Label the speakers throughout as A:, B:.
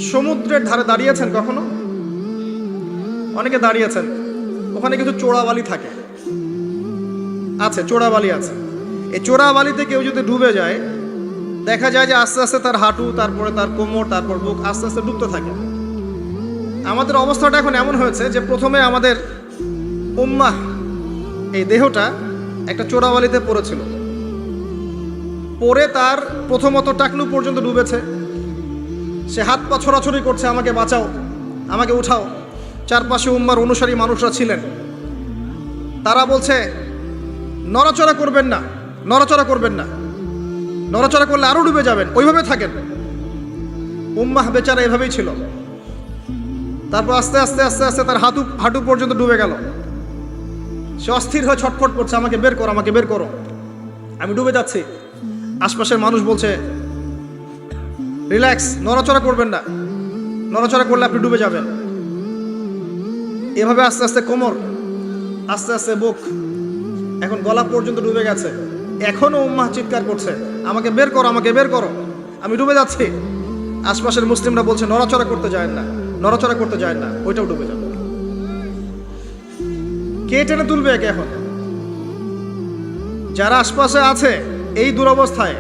A: সমুদ্রের ধারে দাঁড়িয়েছেন কখনো? অনেকে দাঁড়িয়েছেন, ওখানে কিছু চোরাবালি থাকে, আছে চোরাবালি আছে। এই চোরাবালিতে কেউ যদি ডুবে যায়, দেখা যায় যে আস্তে আস্তে তার হাঁটু, তারপরে তার কোমর, তারপর বুক আস্তে আস্তে ডুবতে থাকে। আমাদের অবস্থাটা এখন এমন হয়েছে যে প্রথমে আমাদের উম্মাহ, এই দেহটা একটা চোরাবালিতে পড়েছিল, পরে তার প্রথমত টাকনু পর্যন্ত ডুবেছে। সে হাত পা ছড়াছড়ি করছে, আমাকে বাঁচাও, আমাকে উঠাও। চারপাশে উম্মার অনুসারী মানুষরা ছিলেন, তারা বলছে নড়াচড়া করবেন না, নড়াচড়া করবেন না, নড়াচড়া করলে আরো ডুবে যাবেন, ওইভাবে থাকেন। উম্মাহ বেচারা এভাবেই ছিল। তারপর আস্তে আস্তে আস্তে আস্তে তার হাঁটু পর্যন্ত ডুবে গেল। সে অস্থির হয়ে ছটফট করছে, আমাকে বের করো, আমাকে বের করো, আমি ডুবে যাচ্ছি। আশপাশের মানুষ বলছে রিল্যাক্স, নড়াচড়া করবেন না, নড়াচড়া করলে আপনি ডুবে যাবেন। এভাবে আস্তে আস্তে কোমর, আস্তে আস্তে বুক, এখন গলা পর্যন্ত ডুবে গেছে। এখনো উম্মাহ চিৎকার করছে, আমাকে বের করো, আমাকে বের করো, আমি ডুবে যাচ্ছি। আশপাশের মুসলিমরা বলছে নড়াচড়া করতে যায় না, নড়াচড়া করতে যায় না, ওইটাও ডুবে যাবে। কে টেনে তুলবে একে? এখন যারা আশপাশে আছে এই দুরবস্থায়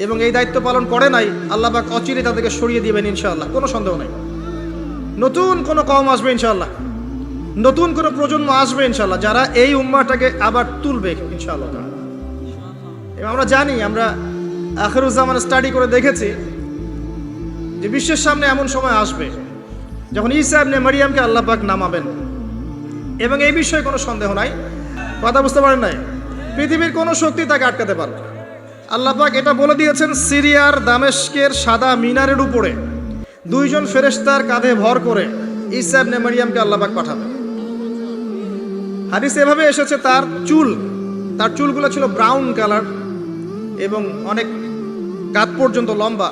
A: এবং এই দায়িত্ব পালন করে নাই, আল্লাহ পাক অচিরে তাদেরকে সরিয়ে দিবেন ইনশাআল্লাহ, কোনো সন্দেহ নাই। নতুন কোনো কওম আসবে ইনশাআল্লাহ, নতুন কোনো প্রজন্ম আসবে ইনশাআল্লাহ, যারা এই উম্মাহটাকে আবার তুলবে ইনশাআল্লাহ। এবং আমরা জানি, আমরা আখিরুজ্জামান স্টাডি করে দেখেছি যে বিশ্বের সামনে এমন সময় আসবে যখন ঈসা ইবনে মারিয়ামকে আল্লাহ পাক নামাবেন, এবং এই বিষয়ে কোনো সন্দেহ নাই। কথা বুঝতে পারেন নাই? পৃথিবীর কোনো শক্তি তাকে আটকাতে পারবে। আল্লাহ পাক এটা বলে দিয়েছেন, সিরিয়ার দামেস্কের সাদা মিনারের উপরে দুইজন ফেরেশতার কাঁধে ভর করে ঈসা ইবনে মারিয়ামকে আল্লাহ পাক পাঠাবেন। হাদিস এভাবে এসেছে, তার চুলগুলো ছিল ব্রাউন কালার এবং অনেক কাঁধ পর্যন্ত লম্বা।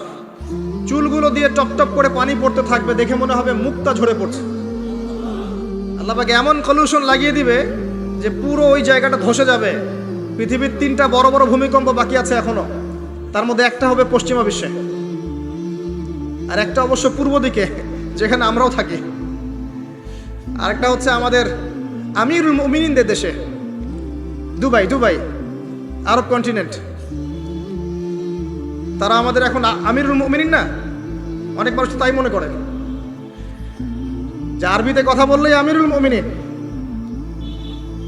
A: চুলগুলো দিয়ে টপ টপ করে পানি পড়তে থাকবে, দেখে মনে হবে মুক্তা ঝরে পড়ছে। আল্লাহ পাক এমন কলুশন লাগিয়ে দিবে যে পুরো ওই জায়গাটা ধসে যাবে। পৃথিবীর 3টা বড় বড় ভূমিকম্প বাকি আছে এখনো, তার মধ্যে একটা হবে পশ্চিমা বিশ্বে, আর একটা অবশ্য পূর্ব দিকে যেখানে আমরাও থাকি, আরেকটা হচ্ছে আমাদের আমিরুল মুমিনিনদের দেশে, দুবাই, আরব কন্টিনেন্ট। তারা আমাদের এখন আমিরুল মুমিনিন না, অনেক মানুষ তাই মনে করে যে আরবিতে কথা বললেই আমিরুল মুমিনিন,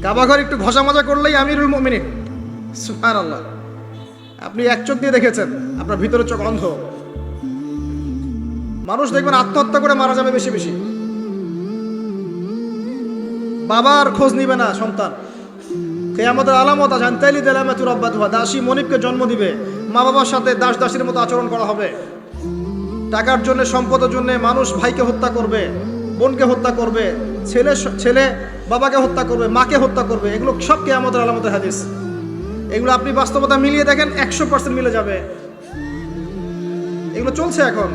A: কাবাঘর একটু ঘষা মাজা করলেই আমিরুল মুমিনিন। সুবহানাল্লাহ, আপনি এক চোখ দিয়ে দেখেছেন, আপনার ভিতরের চোখ অন্ধ। মানুষ দেখবেন আত্মহত্যা করে মারা যাবে বেশি বেশি, বাবার খোঁজ নিবে না সন্তান। কিয়ামতের আলামত জানতাইলি দালামাতু রাব্বাতুহা, দাসী মনিবকে জন্ম দিবে, মা বাবার সাথে দাস দাসীর মতো আচরণ করা হবে। টাকার জন্য, সম্পদের জন্য মানুষ ভাইকে হত্যা করবে, বোনকে হত্যা করবে, ছেলে বাবাকে হত্যা করবে, মাকে হত্যা করবে। এগুলো সব কিয়ামতের আলামতের হাদিস। এগুলো আপনি বাস্তবতা মিলিয়ে দেখেন, 100% মিলে যাবে। এগুলো চলছে এখন।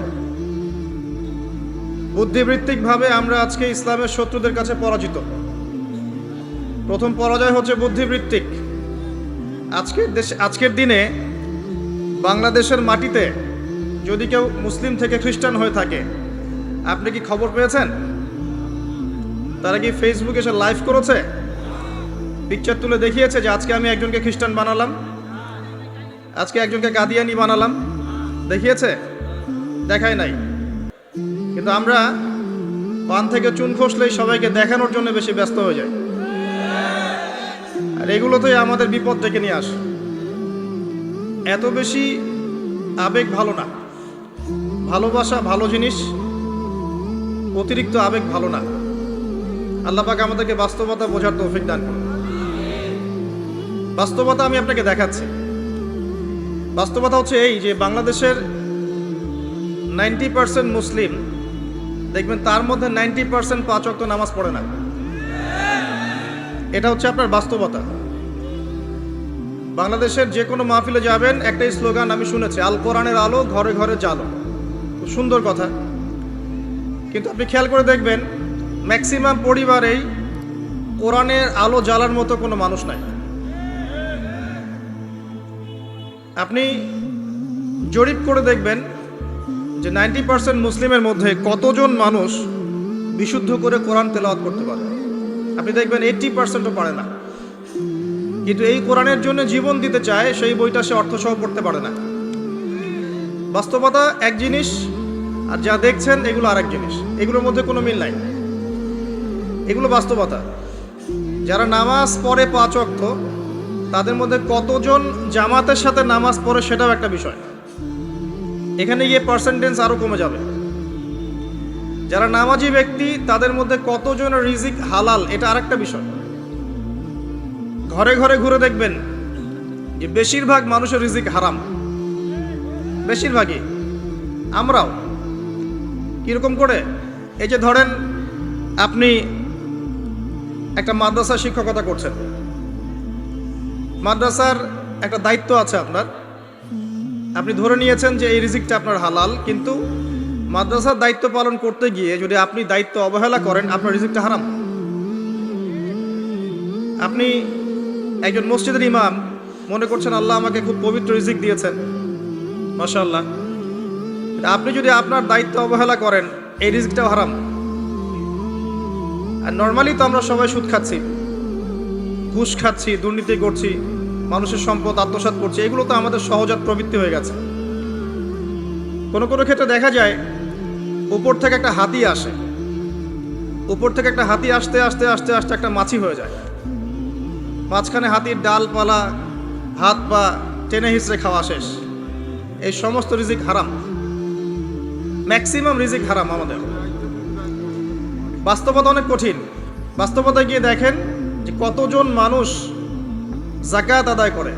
A: বুদ্ধিবৃত্তিকভাবে আমরা আজকে ইসলামের শত্রুদের কাছে পরাজিত। প্রথম পরাজয় হচ্ছে বুদ্ধিবৃত্তিক। আজকের দিনে বাংলাদেশের মাটিতে যদি কেউ মুসলিম থেকে খ্রিস্টান হয়ে থাকে, আপনি কি খবর পেয়েছেন? তারা কি ফেসবুকে এসে লাইভ করেছে, পিকচার তুলে দেখিয়েছে যে আজকে আমি একজনকে খ্রিস্টান বানালাম, আজকে একজনকে কাদিয়ানি বানালাম? দেখিয়েছে? দেখায় নাই। কিন্তু আমরা পান থেকে চুন খসলেই সবাইকে দেখানোর জন্য বেশি ব্যস্ত হয়ে যাই, আর এগুলোতেই আমাদের বিপদ ডেকে নিয়ে আসে। এত বেশি আবেগ ভালো না, ভালোবাসা ভালো জিনিস, অতিরিক্ত আবেগ ভালো না। আল্লাহ পাক আমাদেরকে বাস্তবতা বোঝার তৌফিক দান করুন। বাস্তবতা আমি আপনাকে দেখাচ্ছি। বাস্তবতা হচ্ছে এই যে বাংলাদেশের 90% মুসলিম, দেখবেন তার মধ্যে 90% 5 ওয়াক্ত নামাজ পড়ে না। এটা হচ্ছে আপনার বাস্তবতা। বাংলাদেশের যে কোনো মাহফিলে যাবেন, একটাই স্লোগান আমি শুনেছি, আল কোরআনের আলো ঘরে ঘরে জ্বালো। খুব সুন্দর কথা, কিন্তু আপনি খেয়াল করে দেখবেন ম্যাক্সিমাম পরিবারেই কোরআনের আলো জ্বালার মতো কোনো মানুষ নাই। আপনি জরিপ করে দেখবেন যে 90% মুসলিমের মধ্যে কতজন মানুষ বিশুদ্ধ করে কোরআন তেলাওয়াত করতে পারে? আপনি দেখবেন 80%ও পারে না। কিন্তু এই কোরআনের জন্য জীবন দিতে চায়, সেই বইটা সে অর্থসহ পড়তে পারে না। বাস্তবতা এক জিনিস, আর যা দেখছেন এগুলো আরেক জিনিস। এগুলোর মধ্যে কোনো মিল নাই, এগুলো বাস্তবতা। যারা নামাজ পড়ে 5 ওয়াক্ত, তাদের মধ্যে কতজন জামাতের সাথে নামাজ পড়ে সেটাও একটা বিষয়। এখানে গিয়ে পার্সেন্টেজ আরও কমে যাবে। যারা নামাজি ব্যক্তি, তাদের মধ্যে কতজনের রিজিক হালাল, এটা আরেকটা বিষয়। ঘরে ঘরে ঘুরে দেখবেন যে বেশিরভাগ মানুষের রিজিক হারাম, বেশিরভাগই। আমরাও কীরকম করে? এই যে ধরেন আপনি একটা মাদ্রাসা শিক্ষকতা করছেন, মাদ্রাসার একটা দায়িত্ব আছে আপনার। আপনি ধরে নিয়েছেন যে এই রিজিকটা আপনার হালাল, কিন্তু মাদ্রাসার দায়িত্ব পালন করতে গিয়ে যদি আপনি দায়িত্ব অবহেলা করেন, আপনার রিজিকটা হারাম। আপনি একজন মসজিদের ইমাম, মনে করছেন আল্লাহ আমাকে খুব পবিত্র রিজিক দিয়েছেন, মাশাআল্লাহ। আপনি যদি আপনার দায়িত্ব অবহেলা করেন, এই রিজিকটাও হারাম। আর নর্মালি তো আমরা সবাই সুদ খাচ্ছি, ঘুষ খাচ্ছি, দুর্নীতি করছি, মানুষের সম্পদ আত্মসাৎ করছি। এগুলো তো আমাদের সহজাত প্রবৃত্তি হয়ে গেছে। কোনো কোনো ক্ষেত্রে দেখা যায় উপর থেকে একটা হাতি আসে, উপর থেকে একটা হাতি আসতে আস্তে আস্তে আস্তে একটা মাছি হয়ে যায়। মাঝখানে হাতির ডালপালা, হাত পা টেনে হিঁচড়ে খাওয়া শেষ। এই সমস্ত রিজিক হারাম, ম্যাক্সিমাম রিজিক হারাম আমাদের। বাস্তবতা অনেক কঠিন। বাস্তবতায় গিয়ে দেখেন যে কতজন মানুষ যাকাত আদায় করে।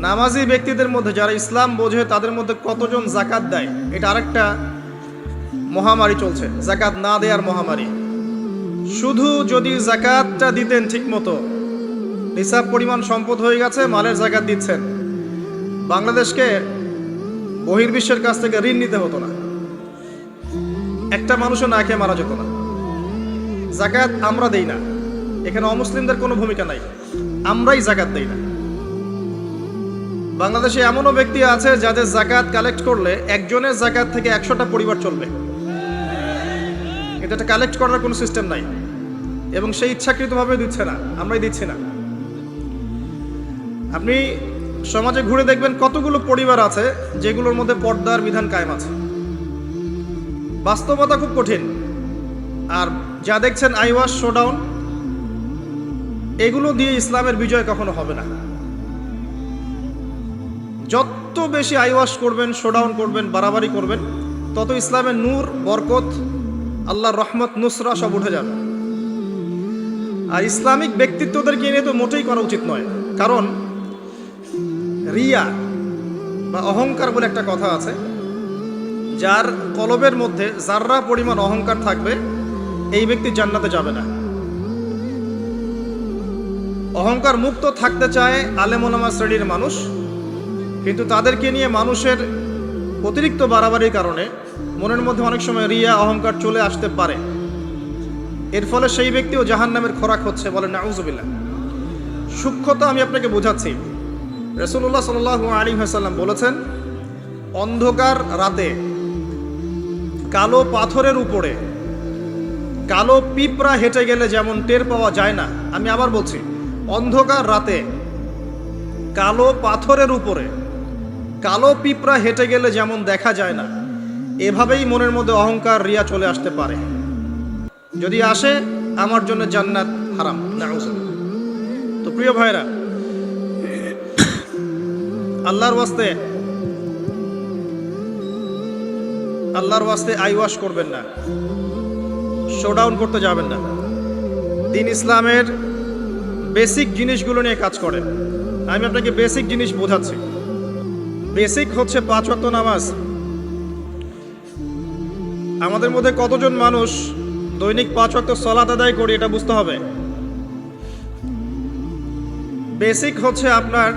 A: নামাজি ব্যক্তিদের মধ্যে যারা ইসলাম বোঝে, তাদের মধ্যে কতজন যাকাত দেয়। এটা আরেকটা মহামারী চলছে, যাকাত না দেওয়ার মহামারী। শুধু যদি যাকাতটা দিতেন ঠিক মতো, নিসাব পরিমাণ সম্পদ হয়ে গেছে, মালের যাকাত দিচ্ছেন, বাংলাদেশকে বহির্বিশ্বের কাছ থেকে ঋণ নিতে হতো না, একটা মানুষও না খেয়ে মারা যেত না। যাকাত আমরা দেই না, এখানে অমুসলিমদের কোনো ভূমিকা নাই, আমরাই যাকাত দেই না। বাংলাদেশে এমনও ব্যক্তি আছে যাদের যাকাত কালেক্ট করলে একজনের যাকাত থেকে 100টা পরিবার চলবে। এটা কালেক্ট করার কোনো সিস্টেম নাই, এবং সেই ইচ্ছাকৃতভাবে দিচ্ছে না, আমরাই দিচ্ছি না। আপনি সমাজে ঘুরে দেখবেন কতগুলো পরিবার আছে যেগুলোর মধ্যে পর্দার বিধান কায়েম আছে। বাস্তবতা খুব কঠিন। আর যা দেখছেন আইওয়াশ, শোডাউন, এগুলো দিয়ে ইসলামের বিজয় কখনো হবে না। যত বেশি আইওয়াশ করবেন, শোডাউন করবেন, বাড়াবাড়ি করবেন, তত ইসলামের নূর, বরকত, আল্লাহর রহমত, নুসরা সব উঠে যাবে। আর ইসলামিক ব্যক্তিত্বদেরকে নিয়ে তো মোটেই করা উচিত নয়। কারণ রিয়া বা অহংকার বলে একটা কথা আছে, যার কলবের মধ্যে যাররা পরিমাণ অহংকার থাকবে, এই ব্যক্তি জান্নাতে যাবে না। অহংকার মুক্ত থাকতে চায় আলেম ওলামা শ্রেণীর মানুষ, কিন্তু তাদেরকে নিয়ে মানুষের অতিরিক্ত বাড়াবাড়ির কারণে মনের মধ্যে অনেক সময় রিয়া, অহংকার চলে আসতে পারে। এর ফলে সেই ব্যক্তিও জাহান্নামের খোরাক হচ্ছে, বলে নাউজুবিল্লাহ। সূক্ষ্মতা আমি আপনাকে বোঝাচ্ছি। রাসূলুল্লাহ সাল্লাল্লাহু আলাইহি ওয়াসাল্লাম বলেছেন, অন্ধকার রাতে কালো পাথরের উপরে কালো পিঁপড়া হেঁটে গেলে যেমন টের পাওয়া যায় না, আমি আবার বলছি, অন্ধকার রাতে কালো পাথরের উপরে কালো পিঁপড়া হেঁটে গেলে যেমন দেখা যায় না, এভাবেই মনের মধ্যে অহংকার, রিয়া চলে আসতে পারে। যদি আসে, আমার জন্য জান্নাত হারাম, নাউজুবিল্লাহ। তো প্রিয় ভাইরা, আল্লাহর ওয়াস্তে আইওয়াশ করবেন না, শোডাউন করতে যাবেন না। দ্বীন ইসলামের বেসিক জিনিসগুলো নিয়ে কাজ করেন। আমি আপনাকে বেসিক জিনিস বোঝাচ্ছি। বেসিক হচ্ছে 5 ওয়াক্ত নামাজ। আমাদের মধ্যে কতজন মানুষ দৈনিক 5 ওয়াক্ত সালাত আদায় করি, এটা বুঝতে হবে। বেসিক হচ্ছে আপনার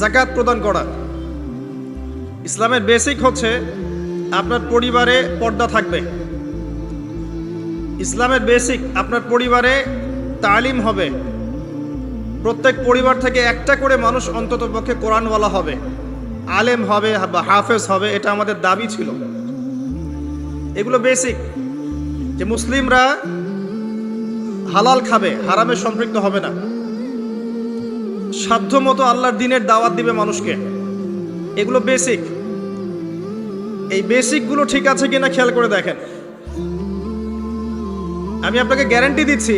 A: যাকাত প্রদান করা। ইসলামের বেসিক হচ্ছে আপনার পরিবারে পর্দা থাকবে। ইসলামের বেসিক আপনার পরিবারে তালিম হবে। প্রত্যেক পরিবার থেকে একটা করে মানুষ অন্ততপক্ষে কোরআনওয়ালা হবে। আলেম হবে বা হাফেজ হবে, এটা আমাদের দাবি ছিল। এগুলো বেসিক, যে মুসলিমরা হালাল খাবে, হারামে সম্পৃক্ত হবে না, সাধ্যমতো আল্লাহর দ্বীনের দাওয়াত দিবে মানুষকে, এগুলো বেসিক। এই বেসিকগুলো ঠিক আছে কিনা খেয়াল করে দেখেন। আমি আপনাকে গ্যারান্টি দিচ্ছি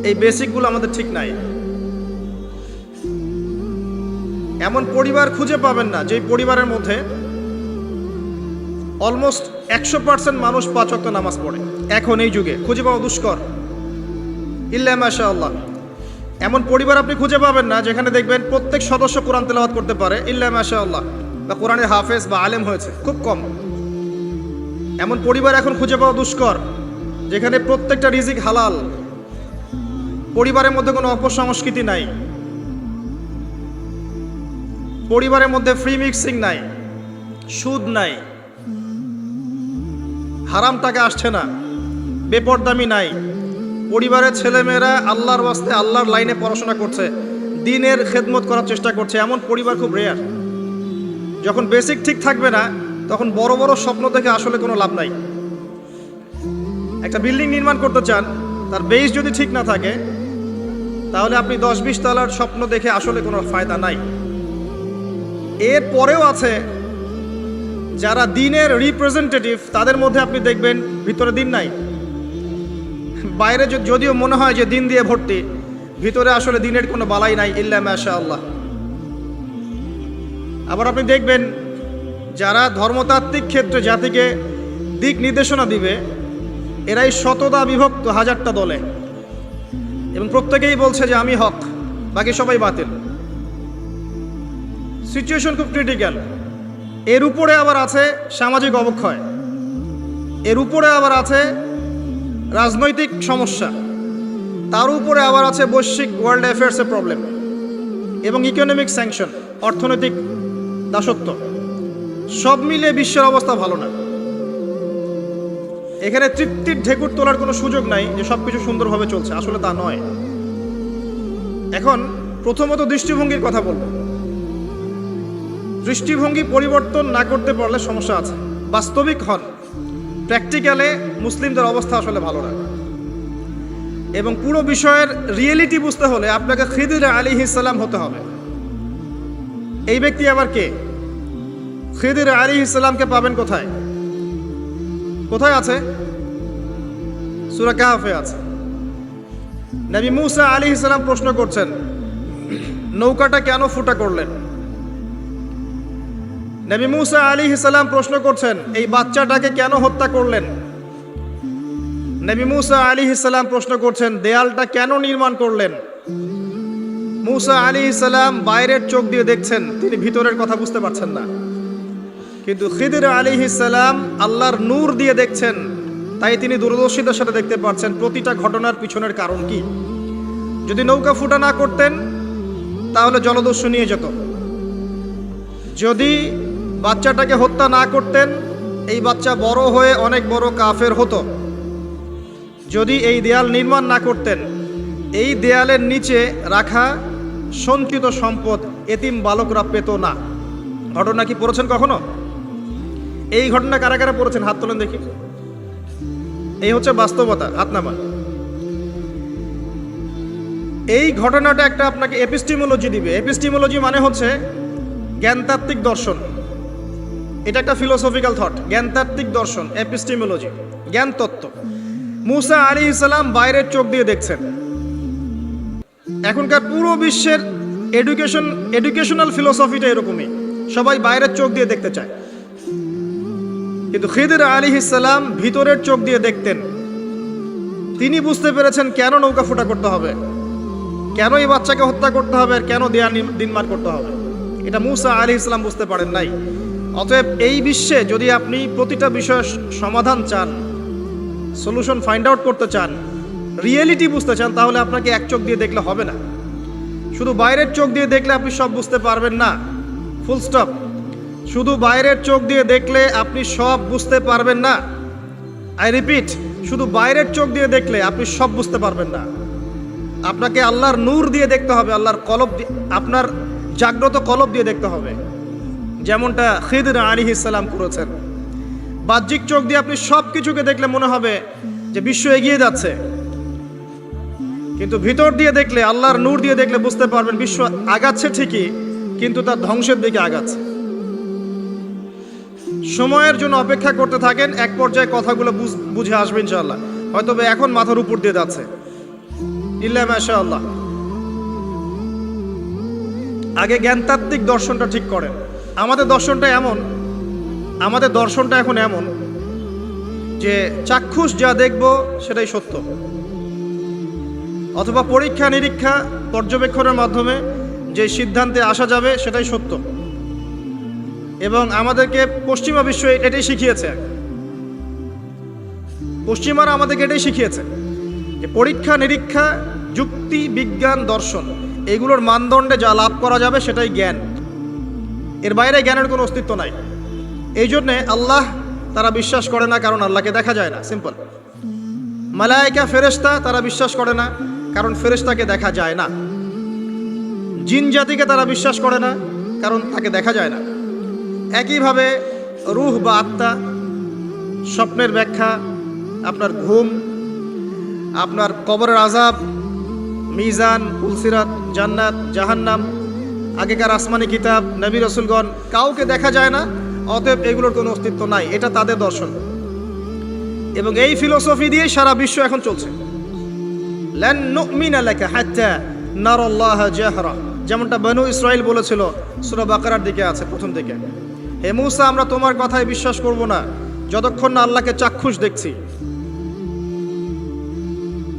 A: এই বেসিকগুলো আমাদের ঠিক নাই। এমন পরিবার খুঁজে পাবেন না যে পরিবারের মধ্যে অলমোস্ট 100% মানুষ 5 ওয়াক্ত নামাজ পড়ে। এখন এই যুগে খুঁজে পাওয়া দুষ্কর, ইল্লা মাশাআল্লাহ। এমন পরিবার আপনি খুঁজে পাবেন না যেখানে দেখবেন প্রত্যেক সদস্য কোরআন তেলাওয়াত করতে পারে, ইল্লা মাশাআল্লাহ, বা কোরআনের হাফেজ বা আলেম হয়েছে, খুব কম। এমন পরিবার এখন খুঁজে পাওয়া দুষ্কর যেখানে প্রত্যেকটা রিজিক হালাল, পরিবারের মধ্যে কোনো অপসংস্কৃতি নাই, পরিবারের মধ্যে ফ্রি মিক্সিং নাই, সুদ নাই, হারাম টাকা আসছে না, বেপরদামি নাই, পরিবারের ছেলেমেয়েরা আল্লাহর ওয়াস্তে আল্লাহর লাইনে পড়াশোনা করছে, দ্বীনের খেদমত করার চেষ্টা করছে, এমন পরিবার খুব রেয়ার। যখন বেসিক ঠিক থাকবে না তখন বড় বড় স্বপ্ন দেখে আসলে কোনো লাভ নাই। একটা বিল্ডিং নির্মাণ করতে চান, তার বেস যদি ঠিক না থাকে তাহলে আপনি 10-20 তলার স্বপ্ন দেখে আসলে কোনো ফায়দা নাই। এর পরেও আছে যারা দ্বীনের রিপ্রেজেন্টেটিভ, তাদের মধ্যে আপনি দেখবেন ভিতরে দ্বীন নাই। বাইরে যদিও মনে হয় যে দ্বীন দিয়ে ভর্তি, ভিতরে আসলে দ্বীনের কোনো বালাই নাই, ইল্লা মাশাআল্লাহ। আবার আপনি দেখবেন যারা ধর্মতাত্ত্বিক ক্ষেত্রে জাতিকে দিক নির্দেশনা দিবে, এরাই শতদা বিভক্ত 1000টা দলে, এবং প্রত্যেকেই বলছে যে আমি হক, বাকি সবাই বাতিল। সিচুয়েশন খুব ক্রিটিক্যাল। এর উপরে আবার আছে সামাজিক অবক্ষয়, এর উপরে আবার আছে রাজনৈতিক সমস্যা, তার উপরে আবার আছে বৈশ্বিক ওয়ার্ল্ড অ্যাফেয়ার্সের প্রবলেম এবং ইকোনমিক স্যাংশন, অর্থনৈতিক দাসত্ব। সব মিলে বিশ্বের অবস্থা ভালো না। এখানে তৃপ্তির ঢেকুর তোলার কোনো সুযোগ নাই যে সব কিছু সুন্দরভাবে চলছে, আসলে তা নয়। এখন প্রথমত দৃষ্টিভঙ্গির কথা বলবো। দৃষ্টিভঙ্গি পরিবর্তন না করতে পারলে সমস্যা আছে। বাস্তবিক হন, প্র্যাকটিক্যালে মুসলিমদের অবস্থা আসলে ভালো না। এবং পুরো বিষয়ের রিয়েলিটি বুঝতে হলে আপনাকে খিদির আলাইহিস সালাম হতে হবে। এই ব্যক্তি আবার কে? খিদির আলাইহিস সালামকে পাবেন কোথায়? কোথায় আছে? সূরা কাহফে আছে। নবী মুসা আলাইহিস সালাম প্রশ্ন করছেন, নৌকাটা কেন ফুটা করলেন? নবী মুসা আলাইহিস সালাম প্রশ্ন করছেন, এই বাচ্চাটাকে কেন হত্যা করলেন? নবী মুসা আলাইহিস সালাম প্রশ্ন করছেন, দেয়ালটা কেন নির্মাণ করলেন? মুসা আলাইহিস সালাম বাইরের চোখ দিয়ে দেখছেন, তিনি ভিতরের কথা বুঝতে পারছেন না। কিন্তু খিদির আলাইহিস সালাম আল্লাহর নূর দিয়ে দেখছেন, তাই তিনি দূরদর্শিতার সাথে দেখতে পাচ্ছেন প্রতিটা ঘটনার পিছনের কারণ কি। যদি নৌকা ফুটা না করতেন তাহলে জলদস্যু নিয়ে যেত। যদি বাচ্চাটাকে হত্যা না করতেন, এই বাচ্চা বড় হয়ে অনেক বড় কাফের হতো। যদি এই দেয়াল নির্মাণ না করতেন, এই দেয়ালের নিচে রাখা সঞ্চিত সম্পদ এতিম বালকরা পেত না। ঘটনা কি পড়েছেন কখনো? এই ঘটনা কারা কারা পড়েছেন? হাত তোলেন দেখি। এই হচ্ছে বাস্তবতা, হাত নামান। এই ঘটনাটা একটা আপনাকে এপিস্টিমোলজি দিবে। এপিস্টিমোলজি মানে হচ্ছে জ্ঞানতাত্ত্বিক দর্শন। এটা একটা ফিলোসফিক্যাল থট, জ্ঞানতাত্ত্বিক দর্শন, এপিস্টিমোলজি, জ্ঞান তত্ত্ব। মুসা আলাইহিস সালাম বাইরের চোখ দিয়ে দেখছেন। এখনকার পুরো বিশ্বের এডুকেশনাল ফিলোসফিটা এরকমই, সবাই বাইরের চোখ দিয়ে দেখতে চায়। কিন্তু খিদির আলাইহিস সালাম ভিতরের চোখ দিয়ে দেখতেন। তিনি বুঝতে পেরেছেন কেন নৌকা ফুটা করতে হবে, কেন এই বাচ্চাকে হত্যা করতে হবে, আর কেন দেয়াল নির্মাণ করতে হবে। এটা মুসা আলাইহিস সালাম বুঝতে পারেন নাই। অতএব এই বিশ্বে যদি আপনি প্রতিটা বিষয়ের সমাধান চান, সলিউশন ফাইন্ড আউট করতে চান, রিয়েলিটি বুঝতে চান, তাহলে আপনাকে এক চোখ দিয়ে দেখলে হবে না। শুধু বাইরের চোখ দিয়ে দেখলে আপনি সব বুঝতে পারবেন না, ফুল স্টপ। শুধু বাইরের চোখ দিয়ে দেখলে আপনি সব বুঝতে পারবেন না। আই রিপিট, শুধু বাইরের চোখ দিয়ে দেখলে আপনি সব বুঝতে পারবেন না। আপনাকে আল্লাহর নূর দিয়ে দেখতে হবে, আল্লাহর কলব, আপনার জাগ্রত কলব দিয়ে দেখতে হবে। যেমনটা খিদর আলাইহিস সালাম করেছেন। বাহ্যিক চোখ দিয়ে আপনি সব কিছুকে দেখলে মনে হবে যে বিশ্ব এগিয়ে যাচ্ছে, কিন্তু ভিতর দিয়ে দেখলে, আল্লাহর নূর দিয়ে দেখলে বুঝতে পারবেন বিশ্ব আগাচ্ছে ঠিকই, কিন্তু তার ধ্বংসের দিকে আগাচ্ছে। সময়ের জন্য অপেক্ষা করতে থাকেন, এক পর্যায়ে কথাগুলো বুঝে আসবে ইনশাআল্লাহ। হয়তো এখন মাথার উপর দিয়ে যাচ্ছে, ইল্লা মাশাআল্লাহ। আগে জ্ঞানতাত্ত্বিক দর্শনটা ঠিক করেন। আমাদের দর্শনটা এখন এমন যে চাক্ষুষ যা দেখব সেটাই সত্য, অথবা পরীক্ষা নিরীক্ষা পর্যবেক্ষণের মাধ্যমে যে সিদ্ধান্তে আসা যাবে সেটাই সত্য। এবং আমাদেরকে পশ্চিমা বিশ্ব এটাই শিখিয়েছে, পশ্চিমারা আমাদেরকে এটাই শিখিয়েছে যে পরীক্ষা নিরীক্ষা, যুক্তি, বিজ্ঞান, দর্শন এগুলোর মানদণ্ডে যা লাভ করা যাবে সেটাই জ্ঞান, এর বাইরে জ্ঞানের কোনো অস্তিত্ব নাই। এই জন্যে আল্লাহ তারা বিশ্বাস করে না, কারণ আল্লাহকে দেখা যায় না, সিম্পল। মালায়েকা, ফেরেশতা তারা বিশ্বাস করে না, কারণ ফেরেশতাকে দেখা যায় না। জিন জাতিকে তারা বিশ্বাস করে না, কারণ তাকে দেখা যায় না। একইভাবে রূহ বা আত্মা, স্বপ্নের ব্যাখ্যা, আপনার ঘুম, আপনার কবরের আযাব, মিজান, উলসিরাত, জান্নাত, জাহান্নাম, আগেকার আসমানি কিতাব, নবী রাসূলগণ, কাউকে দেখা যায় না, অতএব এগুলোর কোনো অস্তিত্ব নাই। এটা তাদের দর্শন, এবং এই ফিলোসফি দিয়ে সারা বিশ্ব এখন চলছে। লান নুমিনা লাকা হাত্তা নারাল্লাহা জাহরা, যেমনটা বনু ইসরাইল বলেছিল, সূরা বাকারার দিকে আছে প্রথম দিকে, হে মূসা, আমরা তোমার কথায় বিশ্বাস করব না যতক্ষণ না আল্লাহকে চাক্ষুষ দেখছি।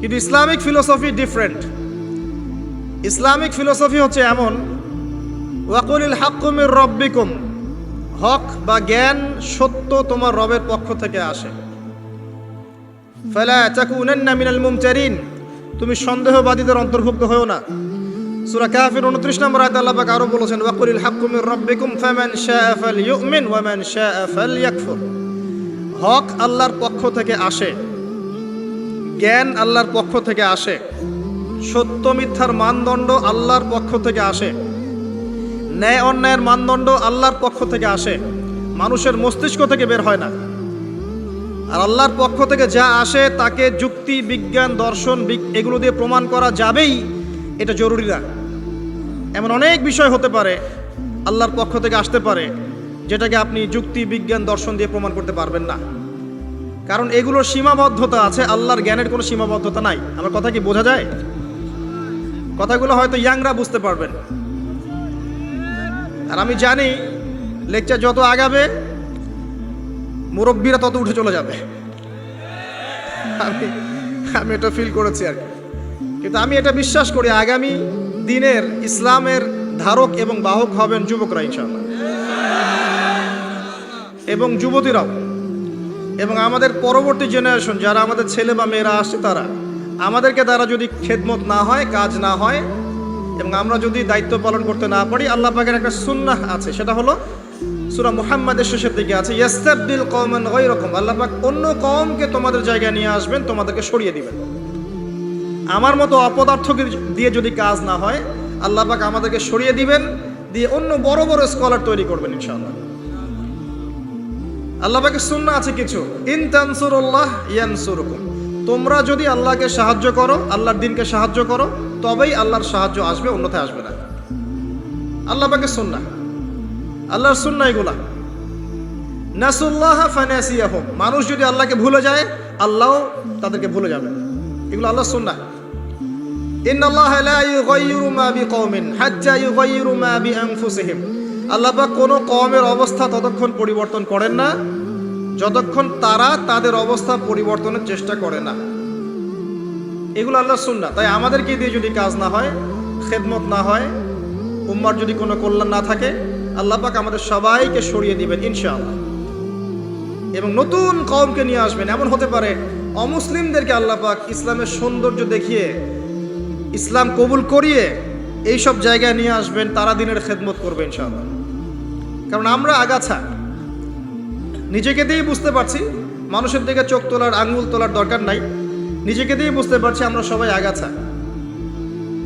A: কিন্তু Islamic philosophy different. Islamic philosophy হচ্ছে এমন, ওয়াকুলিল হাক্কু মির রাব্বিকুম, হক বা জ্ঞান, সত্য তোমার রবের পক্ষ থেকে আসে। ফালা তাকুনান্না মিনাল মুমতারিন, তুমি সন্দেহবাদীদের অন্তর্ভুক্ত হও না। সূরা কাফির 29 নম্বর আয়াতে আল্লাহ পাক আরো বলেছেন, ওয়াকুলিল হাক্কু মির রাব্বিকুম ফামান শাআ ফালইউমিন ওয়া মান শাআ ফালইয়াকফুর। হক আল্লাহর পক্ষ থেকে আসে, জ্ঞান আল্লাহর পক্ষ থেকে আসে, সত্য মিথ্যার মানদণ্ড আল্লাহর পক্ষ থেকে আসে, ন্যায় অন্যায়ের মানদণ্ড আল্লাহর পক্ষ থেকে আসে, মানুষের মস্তিষ্ক থেকে বের হয় না। আর আল্লাহর পক্ষ থেকে যা আসে তাকে যুক্তি, বিজ্ঞান, দর্শন এগুলো দিয়ে প্রমাণ করা যাবেই, এটা জরুরি না। এমন অনেক বিষয় হতে পারে আল্লাহর পক্ষ থেকে আসতে পারে যেটাকে আপনি যুক্তি, বিজ্ঞান, দর্শন দিয়ে প্রমাণ করতে পারবেন না, কারণ এগুলোর সীমাবদ্ধতা আছে, আল্লাহর জ্ঞানের কোনো সীমাবদ্ধতা নাই। আমার কথা কি বোঝা যায়? কথাগুলো হয়তো ইয়াংরা বুঝতে পারবেন। আর আমি জানি লেকচার যত আগাবে মুরব্বীরা তত উঠে চলে যাবে, আমি এটা ফিল করেছি আর কি। কিন্তু আমি এটা বিশ্বাস করি আগামী দিনের ইসলামের ধারক এবং বাহক হবেন যুবকরা ইনশাআল্লাহ, এবং যুবতীরাও, এবং আমাদের পরবর্তী জেনারেশন যারা আমাদের ছেলে বা মেয়েরা আসছে, তারা আমাদেরকে দ্বারা যদি খেদমত না হয়, কাজ না হয়, এবং আমরা যদি দায়িত্ব পালন করতে না পারি, আল্লাহ পাকের একটা সুন্নাহ আছে, সেটা হলো সূরা মুহাম্মাদের শেষের দিকে আছে, ইয়াস্তাবদিল কওমান গায়রাকুম, আল্লাহ পাক অন্য কওমকে তোমাদের জায়গায় নিয়ে আসবেন, তোমাদেরকে সরিয়ে দিবেন। আমার মতো অপদার্থ দিয়ে যদি কাজ না হয়, আল্লাহ পাক আমাদেরকে সরিয়ে দিবেন, দিয়ে অন্য বড় বড় স্কলার তৈরি করবেন ইনশাআল্লাহ। আল্লাহ পাকের সুন্নাহ আছে কিছু, ইন তানসুরুল্লাহ ইয়ানসুরকুম, তোমরা যদি আল্লাহকে সাহায্য করো, আল্লাহর দ্বীনকে সাহায্য করো, তবেই আল্লাহর সাহায্য আসবে, অন্যথায় আসবে না। আল্লাহ পাকের সুন্নাহ, আল্লাহর সুন্নাহ এগুলা। নাসুল্লাহ ফানাসিয়াহুম, মানুষ যদি আল্লাহকে ভুলে যায়, আল্লাহও তাদেরকে ভুলে যাবে, এগুলো আল্লাহর সুন্নাহ। ইন্নাল্লাহা লা ইউগাইয়িরু মা বিকওমিন হাত্তা ইউগাইয়িরু মা বিআনফুসিহিম, আল্লাহ পাক কোনো কওমের অবস্থা ততক্ষণ পরিবর্তন করেন না যতক্ষণ তারা তাদের অবস্থা পরিবর্তনের চেষ্টা করে না। এগুলো আল্লাহর সুন্নাহ। তাই আমাদেরকে দিয়ে যদি কাজ না হয়, খেদমত না হয়, উম্মার যদি কোনো কল্যাণ না থাকে, আল্লাহ পাক আমাদের সবাইকে সরিয়ে দিবেন ইনশাআল্লাহ, এবং নতুন কওমকে নিয়ে আসবেন। এমন হতে পারে অমুসলিমদেরকে আল্লাহ পাক ইসলামের সৌন্দর্য দেখিয়ে, ইসলাম কবুল করিয়ে এইসব জায়গায় নিয়ে আসবেন, তারা দিনের খেদমত করবে ইনশাআল্লাহ। কারণ আমরা আগাছা, নিজেকে দিয়েই বুঝতে পারছি, মানুষের দিকে চোখ তোলার, আঙ্গুল তোলার দরকার নাই, নিজেকে দিয়েই বুঝতে পারছি আমরা সবাই আগাছা।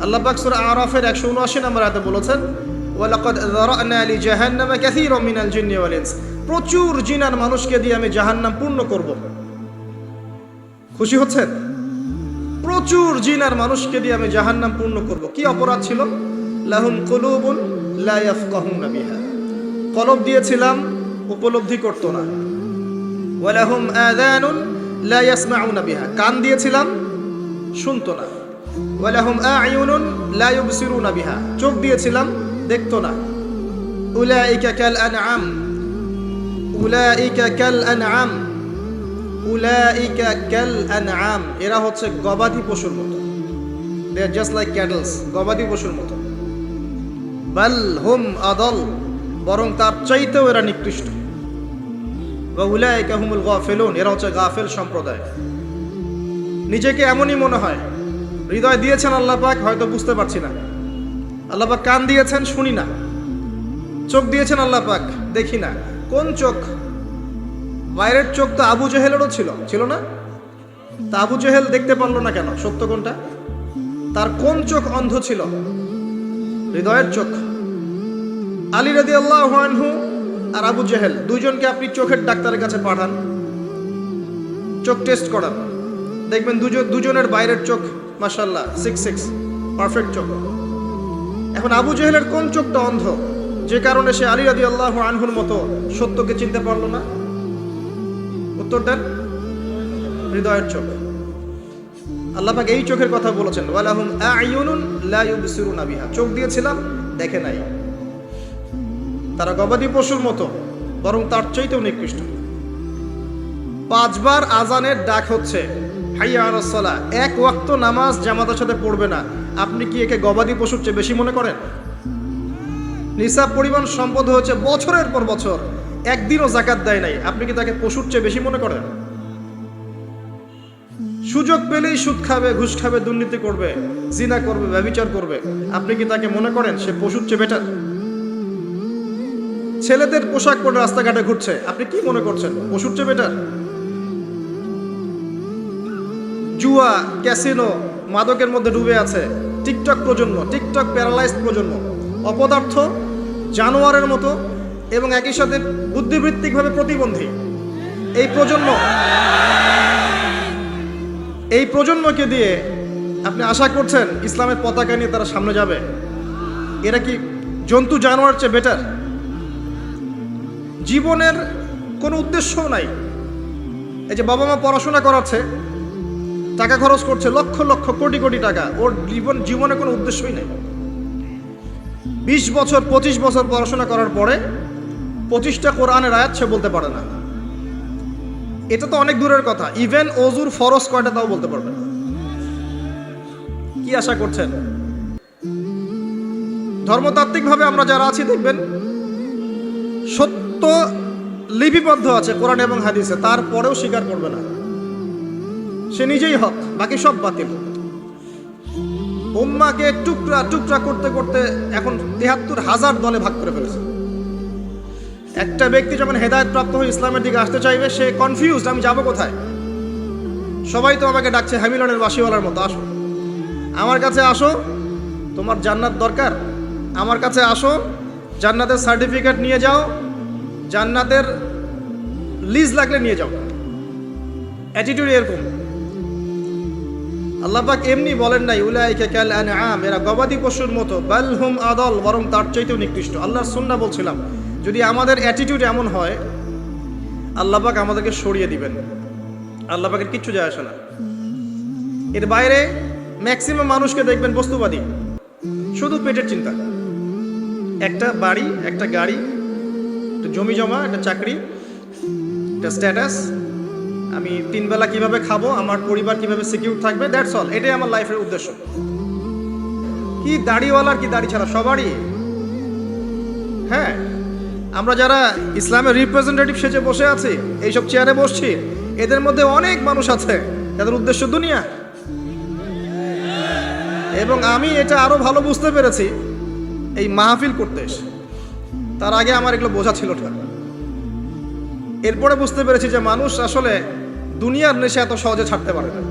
A: আল্লাহ পাক সূরা আরাফের 179 নম্বর আয়াতে বলেছেন, ওয়ালাকাদ যারানা লিজাহান্নামা কাসীরাম মিনাল জিন্নি ওয়াল ইনস, প্রচুর জিন আর মানুষকে দিয়ে আমি জাহান্নাম পূর্ণ করব। খুশি হচ্ছেন? প্রচুর জিন আর মানুষকে দিয়ে আমি জাহান্নাম পূর্ণ করব। কি অপরাধ ছিল? লাহুম কুলুবুন লা ইয়াফকাহুনা বিহা, কলব দিয়েছিলাম উপলব্ধি করতো না। ওয়ালাহুম আযানুন লা ইয়াসমাউনা বিহা, কান দিয়েছিলাম শুনতো না। ওয়ালাহুম আ'য়ুনুন লা ইউবসিরুনা বিহা, চোখ দিয়েছিলাম দেখতো না। উলাইকা কাল আনআম, উলাইকা কাল আনআম, উলাইকা কাল আনআম, এরা হচ্ছে গবাদি পশুর মতো। দে আর জাস্ট লাইক ক্যাটলস, গবাদি পশুর মতো। বাল হুম আদল, বরং তার চাইতেও এরা নিকৃষ্ট। ওয়া উলাইকা হুমুল গাফিলুন, এরা হচ্ছে গাফেল সম্প্রদায়। নিজেকে এমনই মনে হয়, হৃদয় দিয়েছেন আল্লাহ পাক, হয়তো বুঝতে পারছি না। আল্লাহ পাক কান দিয়েছেন, শুনি না। চোখ দিয়েছেন আল্লাহ পাক, দেখি না। কোন চোখ? বাইরের চোখ তো আবু জেহেলেরও ছিল না? তা আবু জেহেল দেখতে পারলো না কেন? সত্য কোনটা? তার কোন চোখ অন্ধ ছিল? হৃদয়ের চোখ। আলী রাদিয়াল্লাহু আনহু আর আবু জেহেল, দুইজনকে আপনি চোখের ডাক্তারের কাছে পাঠান, চোখ টেস্ট করান, দেখবেন দুজনের বাইরের চোখ মাশাআল্লাহ 6 পারফেক্ট চোখ। এখন আবু জেহেলের কোন চোখটা অন্ধ, যে কারণে সে আলী রাদিয়াল্লাহু আনহুর মতো সত্যকে চিনতে পারলো না? উত্তর দেন। হৃদয়ের চোখ। আল্লাহ পাক এই চোখের কথা বলেছেন, ওয়ালাহুম আ'য়ুনুন লা ইউবসিরুনা বিহা, চোখ দিয়েছিলাম দেখে নাই। তারা গবাদি পশুর মতো, বরং তার চাইতেও নিকৃষ্ট। 5 বার আজানের ডাক হচ্ছে হাইয়া আলাস সালাহ, এক ওয়াক্ত নামাজ জামাতের সাথে পড়বে না, আপনি কি একে গবাদি পশুর চেয়ে বেশি মনে করেন? নিসাব পরিমাণ সম্পদ হচ্ছে বছরের পর বছর, একদিনও যাকাত দেয় নাই, আপনি কি তাকে পশুর চেয়ে বেশি মনে করেন? সুযোগ পেলেই সুদ খাবে, ঘুষ খাবে, দুর্নীতি করবে, জিনা করবে, ব্যভিচার করবে, আপনি কি তাকে মনে করেন সে পশুর চেয়ে বেটার? ছেলেদের পোশাক পরে রাস্তাঘাটে ঘুরছে, আপনি কি মনে করছেন পশুর চেয়ে বেটার? জুয়া, ক্যাসিনো, মাদকের মধ্যে ডুবে আছে টিকটক প্রজন্ম, টিকটক প্যারালাইজড প্রজন্ম, অপদার্থ, জানোয়ারের মতো এবং একই সাথে বুদ্ধিবৃত্তিকভাবে প্রতিবন্ধী। এই প্রজন্মকে দিয়ে আপনি আশা করছেন ইসলামের পতাকা নিয়ে তারা সামনে যাবে? এরা কি জন্তু জানোয়ার চেয়ে বেটার? জীবনের কোনো উদ্দেশ্যও নাই। এই যে বাবা মা পড়াশোনা করাচ্ছে, টাকা খরচ করছে লক্ষ লক্ষ কোটি কোটি টাকা, ওর জীবনে কোনো উদ্দেশ্যই নেই। 20 বছর 25 বছর পড়াশোনা করার পরে 25টা কোরআনের আয়াত সে বলতে পারে না। এটা তো অনেক দূরের কথা, ইভেন ওযুর ফরজ কয়টা তাও বলতে পারবে না। কি আশা করছেন? ধর্মতাত্ত্বিকভাবে আমরা যারা আছি দেখবেন সত্য লিপিবদ্ধ আছে কোরআন এবং হাদিসে, তারপরেও স্বীকার করবে না। সে নিজেই হক, বাকি সব বাতিল। উম্মাকে টুকরা টুকরা করতে করতে এখন 73,000 দলে ভাগ করে ফেলেছে। একটা ব্যক্তি যখন হেদায়েত প্রাপ্ত হয়ে ইসলামের দিকে আসতে চাইবে, সে কনফিউজড, আমি যাব কোথায়? সবাই তো আমাকে ডাকছে হ্যামিলনের বাসিওয়ালার মতো, আসো আমার কাছে, আসো তোমার জান্নাত দরকার, আমার কাছে আসো, জান্নাতের সার্টিফিকেট নিয়ে যাও, জান্নাতের লিজ লাগলে নিয়ে যাও। অ্যাটিটিউড এরকম। আল্লাহ পাক এমনি বলেন নাই উলাইকা কাল আনআম, এরা গবাদি পশুর মতো, বাল হুম আদল, বরং তার চাইতেও নিকৃষ্ট। আল্লাহর সুন্নাহ বলছিলাম, যদি আমাদের অ্যাটিটিউড এমন হয়, আল্লাহ পাক আমাদেরকে সরিয়ে দিবেন। আল্লাহ পাকের কিচ্ছু যায় আসে না। এর বাইরে ম্যাক্সিমাম মানুষকে দেখবেন বস্তুবাদী, শুধু পেটের চিন্তা। একটা বাড়ি, একটা গাড়ি, একটা জমি জমা, একটা চাকরি, একটা স্ট্যাটাস, আমি 3 বেলা কিভাবে খাবো, আমার পরিবার কিভাবে সিকিউর থাকবে, দ্যাটস অল। এটাই আমার লাইফের উদ্দেশ্য। কি দাড়িওয়ালার কি দাড়ি ছাড়া, সবারই। হ্যাঁ, আমরা যারা ইসলামের রিপ্রেজেন্টেটিভ সেজে বসে আছি, এইসব চেয়ারে বসছি, এদের মধ্যে অনেক মানুষ আছে যাদের উদ্দেশ্য দুনিয়া। এবং আমি এটা আরো ভালো বুঝতে পেরেছি এই মাহফিল করতে এসে। তার আগে আমার এগুলো বোঝা ছিল না। এরপরে বুঝতে পেরেছি যে মানুষ আসলে দুনিয়ার নেশা এত সহজে ছাড়তে পারে না।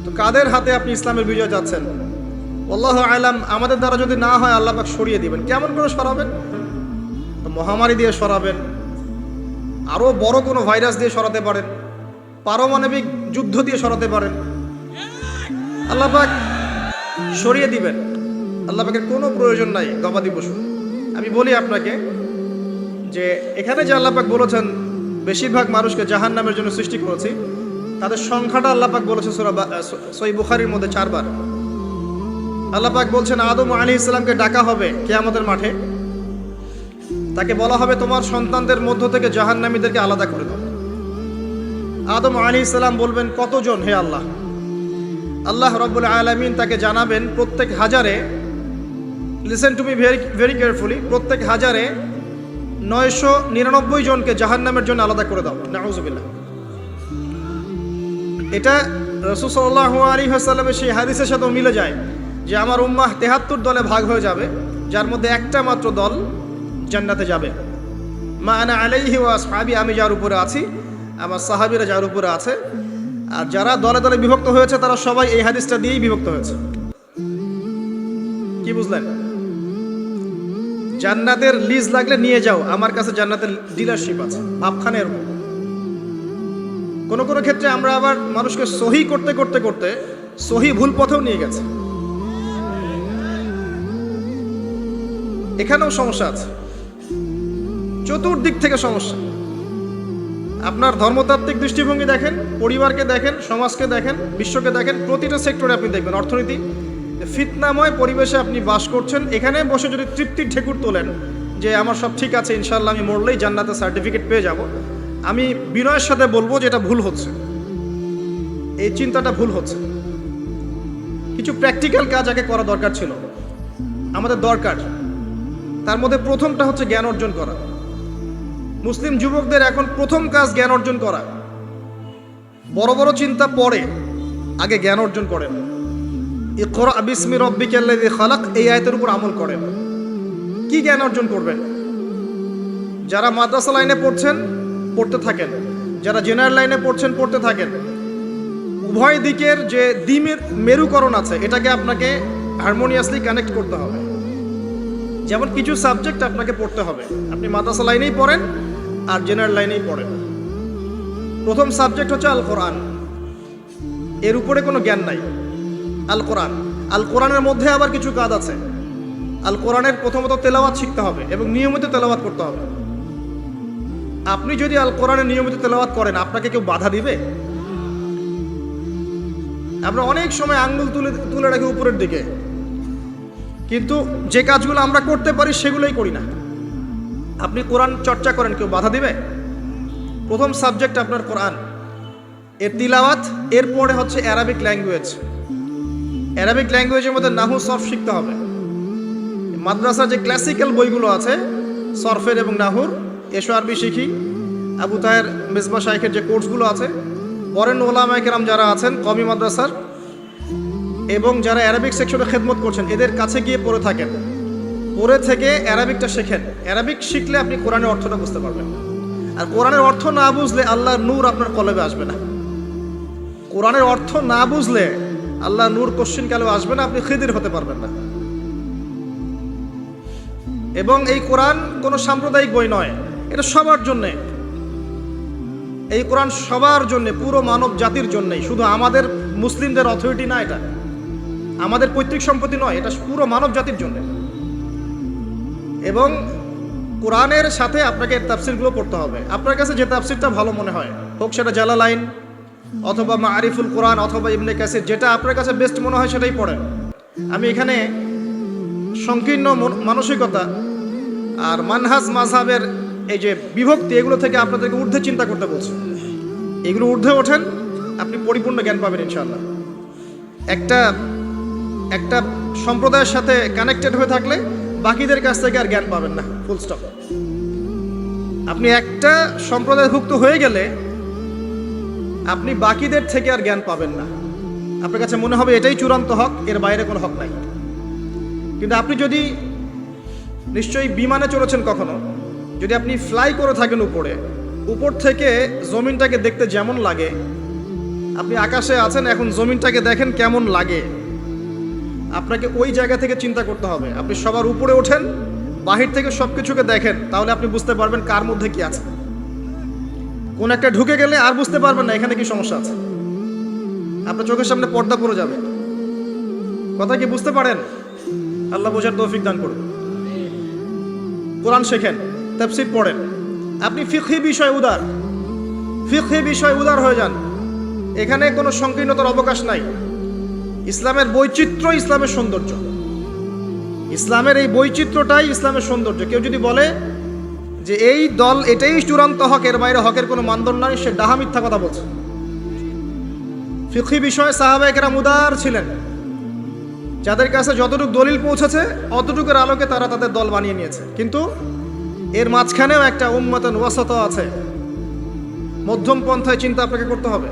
A: তো কাদের হাতে আপনি ইসলামের বিজয় চাচ্ছেন? আল্লাহু আলাম, আমাদের দ্বারা যদি না হয় আল্লাহ পাক সরিয়ে দিবেন। কেমন করে সরাবেন? তো মহামারী দিয়ে সরাবেন, আরও বড় কোনো ভাইরাস দিয়ে সরাতে পারেন, পারমাণবিক যুদ্ধ দিয়ে সরাতে পারেন, আল্লাহ পাক সরিয়ে দিবেন। আল্লাহ পাকের কোনো প্রয়োজন নাই গবাদি পশু। আমি বলি আপনাকে যে এখানে যে আল্লাহ পাক বলেছেন বেশিরভাগ মানুষকে জাহান্নামের জন্য সৃষ্টি করেছি, তাদের সংখ্যাটা আল্লাহ পাক বলেছেন সূরা সহিহ বুখারীর মধ্যে 4 বার। আল্লাহ পাক বলছেন আদম আলাইহিস সালামকে ডাকা হবে কিয়ামতের মাঠে, তাকে বলা হবে তোমার সন্তানদের মধ্য থেকে জাহান্নামীদেরকে আলাদা করে দাও। আদম আলাইহিস সালাম বলবেন কতজন হে আল্লাহ? আল্লাহ রাব্বুল আলামিন তাকে জানাবেন প্রত্যেক হাজারে, listen to me very carefully, প্রত্যেক হাজারে 999 জনকে জাহান্নামের জন্য আলাদা করে দাও। নাউযুবিল্লাহ। এটা রাসূল সাল্লাল্লাহু আলাইহি ওয়াসাল্লামের সেই হাদিসের সাথে মিলে যায় যে আমার উম্মাহ 73 দলে ভাগ হয়ে যাবে, যার মধ্যে একটা মাত্র দল জান্নাতে যাবে। মা আনা আলাইহি ওয়া আসহাবি, আমি যার উপরে আছি, আমার সাহাবীরা যার উপরে আছে। আর যারা দলে দলে বিভক্ত হয়েছে তারা সবাই এই হাদিসটা দিয়েই বিভক্ত হয়েছে। কি বুঝলেন? জান্নাতের লিজ লাগলে নিয়ে যাও, আমার কাছে জান্নাতের ডিলারশিপ আছে, ভাবখানে এরকম। কোনো কোনো ক্ষেত্রে আমরা আবার মানুষকে সহি করতে করতে করতে সহি ভুল পথেও নিয়ে গেছে। এখানেও সমস্যা আছে, চতুর্দিক থেকে সমস্যা। আপনার ধর্মতাত্ত্বিক দৃষ্টিভঙ্গি দেখেন, পরিবারকে দেখেন, সমাজকে দেখেন, বিশ্বকে দেখেন, প্রতিটা সেক্টরে আপনি দেখবেন অর্থনীতি, ফিতনাময় পরিবেশে আপনি বাস করছেন। এখানে বসে যদি তৃপ্তির ঠেকুর তোলেন যে আমার সব ঠিক আছে, ইনশাল্লাহ আমি মরলেই জান্নাতের সার্টিফিকেট পেয়ে যাব, আমি বিনয়ের সাথে বলবো যে এটা ভুল হচ্ছে, এই চিন্তাটা ভুল হচ্ছে। কিছু প্র্যাকটিক্যাল কাজ আগে করা দরকার ছিল, আমাদের দরকার। তার মধ্যে প্রথমটা হচ্ছে জ্ঞান অর্জন করা। মুসলিম যুবকদের এখন প্রথম কাজ জ্ঞান অর্জন করা। বড় বড় চিন্তা পরে, আগে জ্ঞান অর্জন করেন। ইকরা বিসমি রাব্বিকাল্লাযী খালাক, এই আয়াতের উপর আমল করেন। কি জ্ঞান অর্জন করবেন? যারা মাদ্রাসা লাইনে পড়ছেন পড়তে থাকেন, যারা জেনারেল লাইনে পড়ছেন পড়তে থাকেন। উভয় দিকের যে দ্বিমের মেরুকরণ আছে এটাকে আপনাকে হারমোনিয়াসলি কানেক্ট করতে হবে। যেমন কিছু সাবজেক্ট আপনাকে পড়তে হবে, আপনি মাদ্রাসা লাইনেই পড়েন আর জেনারেল লাইনেই পড়েন। প্রথম সাবজেক্ট হচ্ছে আল কোরআন, এর উপরে কোনো জ্ঞান নাই। আল কোরআন, আল কোরআনের মধ্যে আবার কিছু কাজ আছে। আল কোরআনের প্রথমত তেলাওয়াত শিখতে হবে এবং নিয়মিত তেলাওয়াত করতে হবে। আপনি যদি আল কোরআনের নিয়মিত তেলাওয়াত করেন, আপনাকে কেউ বাধা দিবে? আমরা অনেক সময় আঙ্গুল তুলে রাখি উপরের দিকে, কিন্তু যে কাজগুলো আমরা করতে পারি সেগুলোই করি না। আপনি কোরআন চর্চা করেন, কেউ বাধা দিবে? প্রথম সাবজেক্ট আপনার কোরআন, এর তিলাওয়াত। এরপরে হচ্ছে অ্যারাবিক ল্যাঙ্গুয়েজ। অ্যারাবিক ল্যাঙ্গুয়েজের মধ্যে নাহু সরফ শিখতে হবে। মাদ্রাসার যে ক্লাসিক্যাল বইগুলো আছে সরফের এবং নাহুর, এসো আরবি শিখি, আবু তাহের মেজবা শাইখের যে কোর্সগুলো আছে, বরেন ওলামায়ে কেরাম যারা আছেন কওমি মাদ্রাসার এবং যারা অ্যারাবিক সেকশনে খেদমত করছেন, এদের কাছে গিয়ে পড়ে থাকেন, পড়ে থেকে অ্যারাবিকটা শেখেন। অ্যারাবিক শিখলে আপনি কোরআনের অর্থটা বুঝতে পারবেন। আর কোরআনের অর্থ না বুঝলে আল্লাহর নূর আপনার কলবে আসবে না। কোরআনের অর্থ না বুঝলে আল্লাহর নূর কোশ্চিন কালেও আসবে না, আপনি খিদির হতে পারবেন না। এবং এই কোরআন কোনো সাম্প্রদায়িক বই নয়, এটা সবার জন্যে। এই কোরআন সবার জন্যে, পুরো মানব জাতির জন্যই, শুধু আমাদের মুসলিমদের অথরিটি না, এটা আমাদের পৈতৃক সম্পত্তি নয়, এটা পুরো মানব জাতির জন্য। এবং কোরআনের সাথে আপনাকে তাফসিরগুলো পড়তে হবে। আপনার কাছে যে তাফসিরটা ভালো মনে হয়, হোক সেটা জালালাইন অথবা মারিফুল কোরআন অথবা ইবনে কাসির, যেটা আপনার কাছে বেস্ট মনে হয় সেটাই পড়েন। আমি এখানে সংকীর্ণ মানসিকতা আর মানহাজ মাযহাবের এই যে বিভক্তি, এগুলো থেকে আপনাদেরকে ঊর্ধ্বে চিন্তা করতে বলছি। এগুলো ঊর্ধ্বে ওঠেন, আপনি পরিপূর্ণ জ্ঞান পাবেন ইনশাআল্লাহ। একটা সম্প্রদায়ের সাথে কানেক্টেড হয়ে থাকলে বাকিদের কাছ থেকে আর জ্ঞান পাবেন না, ফুল স্টপ। আপনি একটা সম্প্রদায়ভুক্ত হয়ে গেলে আপনি বাকিদের থেকে আর জ্ঞান পাবেন না। আপনার কাছে মনে হবে এটাই চূড়ান্ত হক, এর বাইরে কোনো হক নাই। কিন্তু আপনি যদি নিশ্চয়ই বিমানে চড়েছেন কখনো, যদি আপনি ফ্লাই করে থাকেন উপর থেকে জমিনটাকে দেখতে যেমন লাগে, আপনি আকাশে আছেন, এখন জমিনটাকে দেখেন কেমন লাগে। আপনাকে ওই জায়গা থেকে চিন্তা করতে হবে। আপনি সবার উপরে ওঠেন, বাহির থেকে সব কিছুকে দেখেন, তাহলে আপনি বুঝতে পারবেন কার মধ্যে কি আছে। কোন একটা ঢুকে গেলে আর বুঝতে পারবেন না এখানে কি সমস্যা আছে, আপনার চোখের সামনে পর্দা পড়ে যাবে। কথা কি বুঝতে পারেন? আল্লাহ বোঝার তৌফিক দান করুন। কোরআন শেখেন, তাফসীর পড়েন, আপনি ফিকহি বিষয় উদার হয়ে যান। এখানে কোনো সংকীর্ণতার অবকাশ নাই। ইসলামের বৈচিত্র্য ইসলামের সৌন্দর্য, ইসলামের এই বৈচিত্র্যটাই ইসলামের সৌন্দর্য। কেউ যদি বলে যে এই দল এটাই চূড়ান্ত হক, এর বাইরে হকের কোনো মানদণ্ড নাই, সে ডাহা মিথ্যা কথা বলছে। ফিকহি বিষয়ে সাহাবায়ে কেরাম উদার ছিলেন, যাদের কাছে যতটুকু দলিল পৌঁছেছে অতটুকুর আলোকে তারা তাদের দল বানিয়ে নিয়েছে। কিন্তু এর মাঝখানেও একটা উম্মাতুন ওয়াসাতা আছে, মধ্যম পন্থায় চিন্তা আপনাকে করতে হবে,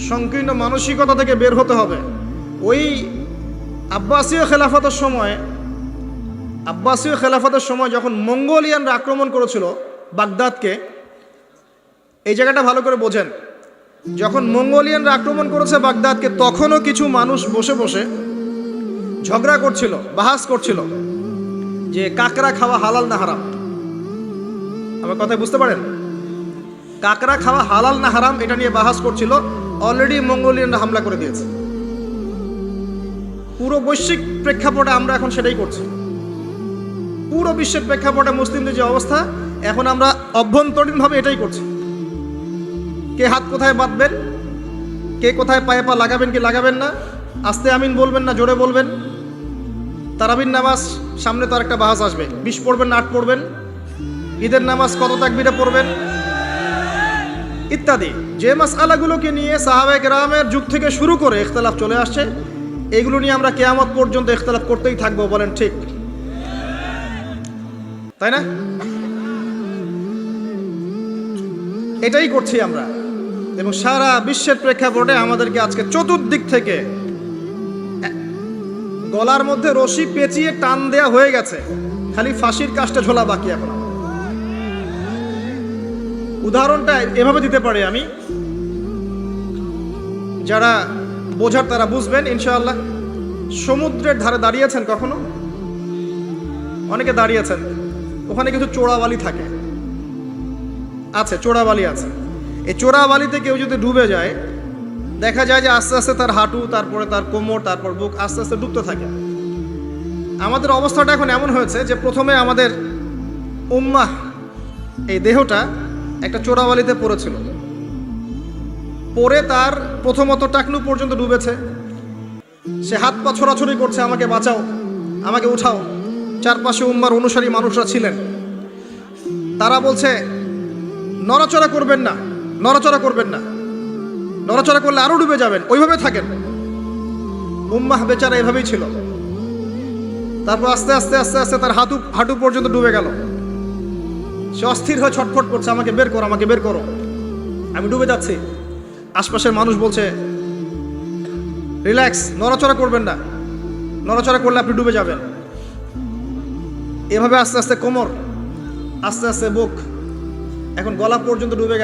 A: সংকীর্ণ মানসিকতা থেকে বের হতে হবে। ওই আব্বাসীয় খেলাফতের সময় যখন মঙ্গোলিয়ানরা আক্রমণ করেছিল বাগদাদকে, এই জায়গাটা ভালো করে বোঝেন। যখন মঙ্গোলিয়ানরা আক্রমণ করেছে বাগদাদকে, তখনও কিছু মানুষ বসে বসে ঝগড়া করছিল, বাহাস করছিল যে কাকড়া খাওয়া হালাল না হারাম। আমার কথা বুঝতে পারেন? কাকড়া খাওয়া হালাল না হারাম এটা নিয়ে বাহাস করছিল। অলরেডি মঙ্গোলিয়ানরা হামলা করে দিয়েছে। পুরো বৈশ্বিক প্রেক্ষাপটে আমরা এখন সেটাই করছি। পুরো বিশ্বের প্রেক্ষাপটে মুসলিমদের যে অবস্থা, এখন আমরা অভ্যন্তরীণভাবে এটাই করছি। কে হাত কোথায় বাঁধবেন, কে কোথায় পায়ে পা লাগাবেন কি লাগাবেন না, আস্তে আমিন বলবেন না জোরে বলবেন, তারাবির নামাজ সামনে তো আরেকটা বাহাস আসবে, 20 পড়বেন না 8 পড়বেন, ঈদের নামাজ কত তাকবীরে পড়বেন ইত্যাদি। যে মাসআলাগুলোকে নিয়ে সাহাবায়ে কেরামের যুগ থেকে শুরু করে ইখতিলাফ চলে আসছে, এইগুলো নিয়ে আমরা কিয়ামত পর্যন্ত ইখতিলাফ করতেই থাকবো। বলেন ঠিক, তাই না? এটাই করছি আমরা। এবং সারা বিশ্বের প্রেক্ষাপটে আমাদেরকে আজকে চতুর্দিক থেকে গলার মধ্যে রশি পেঁচিয়ে টান দেয়া হয়ে গেছে, খালি ফাঁসির কাজটা ঝোলা বাকি এখন। উদাহরণটা এভাবে দিতে পারি আমি, যারা বোঝার তারা বুঝবেন ইনশাআল্লাহ। সমুদ্রের ধারে দাঁড়িয়েছেন কখনো? অনেকে দাঁড়িয়েছেন, ওখানে কিছু চোরাবালি থাকে, আছে চোরাবালি আছে। এই চোরাবালিতে কেউ যদি ডুবে যায়, দেখা যায় যে আস্তে আস্তে তার হাঁটু, তারপরে তার কোমর, তারপর বুক আস্তে আস্তে ডুবতে থাকে। আমাদের অবস্থাটা এখন এমন হয়েছে যে প্রথমে আমাদের উম্মাহ, এই দেহটা একটা চোরাবালিতে পড়েছিল, পরে তার প্রথমত টাকনু পর্যন্ত ডুবেছে। সে হাত পা ছোড়াছড়ি করছে, আমাকে বাঁচাও, আমাকে উঠাও। চারপাশে উম্মার অনুসারী মানুষরা ছিলেন, তারা বলছে নড়াচড়া করবেন না, নড়াচড়া করবেন না, নড়াচড়া করলে আরো ডুবে যাবেন, ওইভাবে থাকেন। উম্মাহ বেচারা এভাবেই ছিল। তারপর আস্তে আস্তে আস্তে আস্তে তার হাঁটু পর্যন্ত ডুবে গেল। সে অস্থির হয়ে ছটফট করছে, আমাকে বের করো, আমাকে বের করো, আমি ডুবে যাচ্ছি। আশপাশের মানুষ বলছে রিল্যাক্স, নড়াচড়া করবেন না, নড়াচড়া করলে আপনি ডুবে যাবেন। এভাবে আস্তে আস্তে কোমর, আস্তে আস্তে বুক, এখন গলা পর্যন্ত ডুবে গেছে।